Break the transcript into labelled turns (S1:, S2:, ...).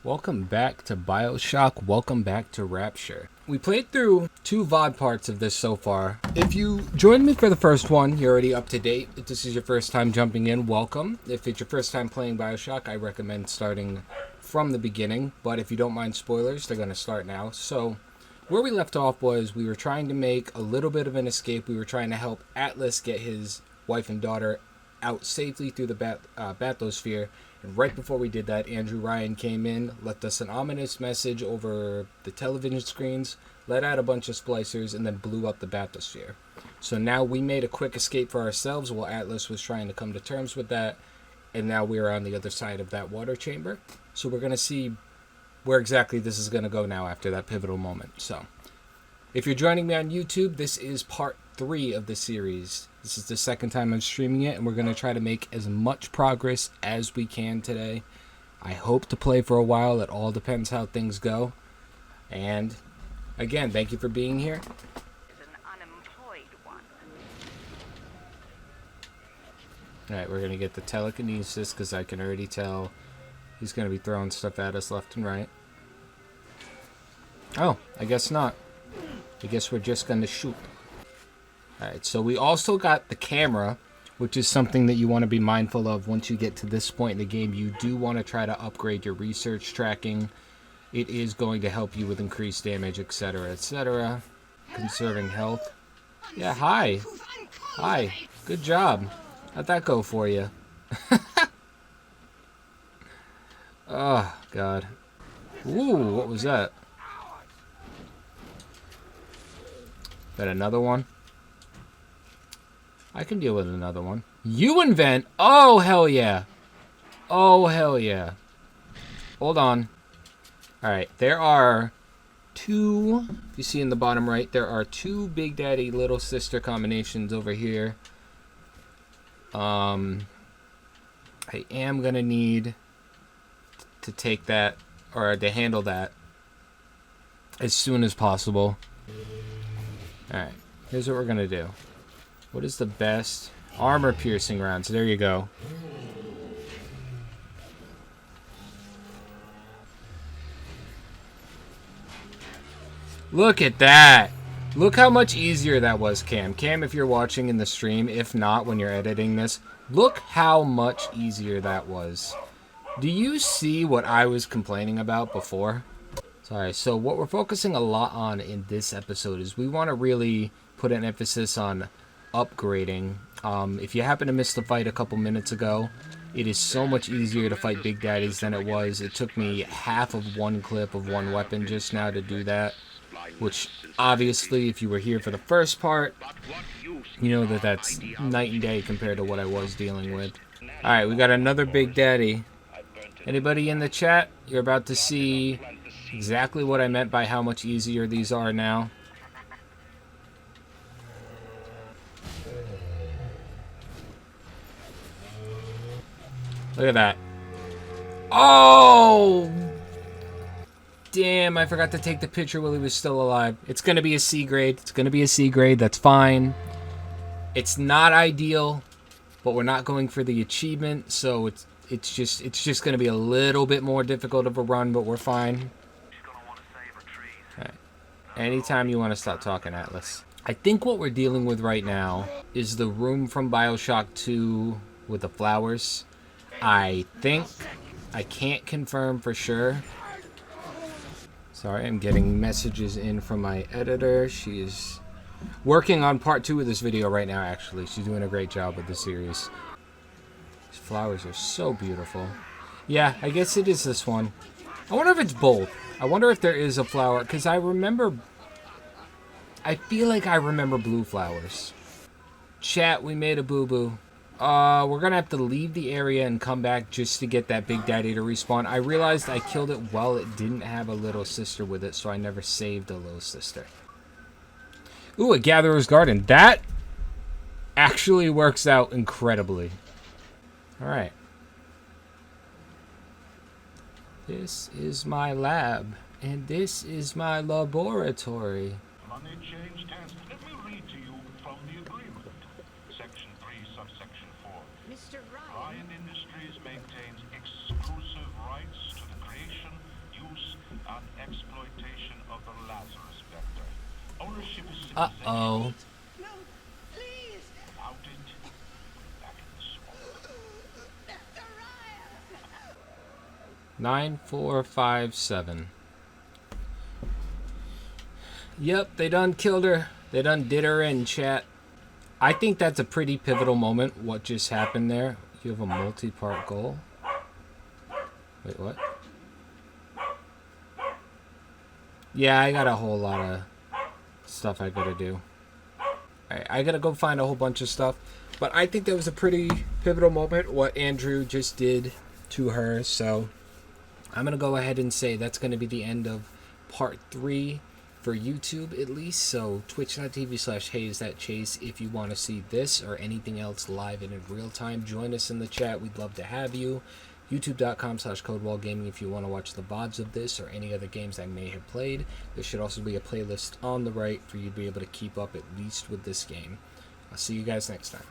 S1: Welcome back to BioShock, welcome back to Rapture. We played through 2 VOD parts of this so far. If you joined me for the first one, you're already up to date. If this is your first time jumping in, welcome. If it's your first time playing BioShock, I recommend starting from the beginning. But if you don't mind spoilers, they're going to start now. So, where we left off was we were trying to make a little bit of an escape. We were trying to help Atlas get his wife and daughter out safely through the bathysphere. And right before we did that, Andrew Ryan came in, left us an ominous message over the television screens, let out a bunch of splicers, and then blew up the bathysphere. So now we made a quick escape for ourselves while Atlas was trying to come to terms with that, and now we're on the other side of that water chamber. So we're going to see where exactly this is going to go now after that pivotal moment. So, if you're joining me on YouTube, this is part 3 of the series. This is the second time I'm streaming it, and we're going to try to make as much progress as we can today. I hope to play for a while. It all depends how things go. And, again, thank you for being here. Alright, we're going to get the telekinesis, because I can already tell he's going to be throwing stuff at us left and right. Oh, I guess not. I guess we're just going to shoot. Alright, so we also got the camera, which is something that you want to be mindful of once you get to this point in the game. You do want to try to upgrade your research tracking. It is going to help you with increased damage, etc., etc. Conserving health. Yeah, hi. Hi. Good job. How'd that go for you? Oh, God. Ooh, what was that? That another one? I can deal with another one. You invent? Oh, hell yeah. Oh, hell yeah. Hold on. Alright, there are 2, if you see in the bottom right, there are 2 Big Daddy Little Sister combinations over here. I am going to need to take that, or to handle that, as soon as possible. Alright, here's what we're going to do. What is the best? Armor-piercing rounds. There you go. Look at that. Look how much easier that was, Cam. Cam, if you're watching in the stream, if not, when you're editing this, look how much easier that was. Do you see what I was complaining about before? Sorry, so what we're focusing a lot on in this episode is we want to really put an emphasis on upgrading. If you happen to miss the fight a couple minutes ago, it is so much easier to fight Big Daddies than it was. It took me half of one clip of one weapon just now to do that, which obviously if you were here for the first part, you know that that's night and day compared to what I was dealing with. Alright, we got another Big Daddy. Anybody in the chat? You're about to see exactly what I meant by how much easier these are now. Look at that. Oh! Damn, I forgot to take the picture while he was still alive. It's going to be a C grade. It's going to be a C grade. That's fine. It's not ideal, but we're not going for the achievement, so it's just going to be a little bit more difficult of a run, but we're fine. Alright. Anytime you want to stop talking, Atlas. I think what we're dealing with right now is the room from BioShock 2 with the flowers. I think. I can't confirm for sure. Sorry, I'm getting messages in from my editor. She is working on part 2 of this video right now, actually. She's doing a great job with the series. These flowers are so beautiful. Yeah, I guess it is this one. I wonder if it's both. I wonder if there is a flower, because I feel like I remember blue flowers. Chat, we made a boo-boo. We're gonna have to leave the area and come back just to get that Big Daddy to respawn. I realized I killed it while it didn't have a little sister with it, so I never saved a little sister. Ooh, a Gatherer's Garden. That actually works out incredibly. Alright. This is my lab, and this is my laboratory.
S2: Money changed hands. Let me read to you from the agreement. Section 3, subsection 4.
S3: Mr. Ryan.
S2: Ryan Industries maintains exclusive rights to the creation use and exploitation of the Lazarus vector. Ownership is
S1: Uh-oh.
S3: No, please!
S2: without it. Back in the swamp.
S3: Mr. Ryan!
S1: 9457. Yep, they done killed her. They done did her in, chat. I think that's a pretty pivotal moment, what just happened there. You have a multi-part goal. Wait, what? Yeah, I got a whole lot of stuff I gotta do. Alright, I gotta go find a whole bunch of stuff. But I think that was a pretty pivotal moment, what Andrew just did to her. So I'm gonna go ahead and say that's gonna be the end of part 3 for YouTube at least. So twitch.tv/HayesThatChase if you want to see this or anything else live and in real time. Join us in the chat. We'd love to have you. YouTube.com/CodewallGaming if you want to watch the VODs of this or any other games I may have played. There should also be a playlist on the right for you to be able to keep up at least with this game. I'll see you guys next time.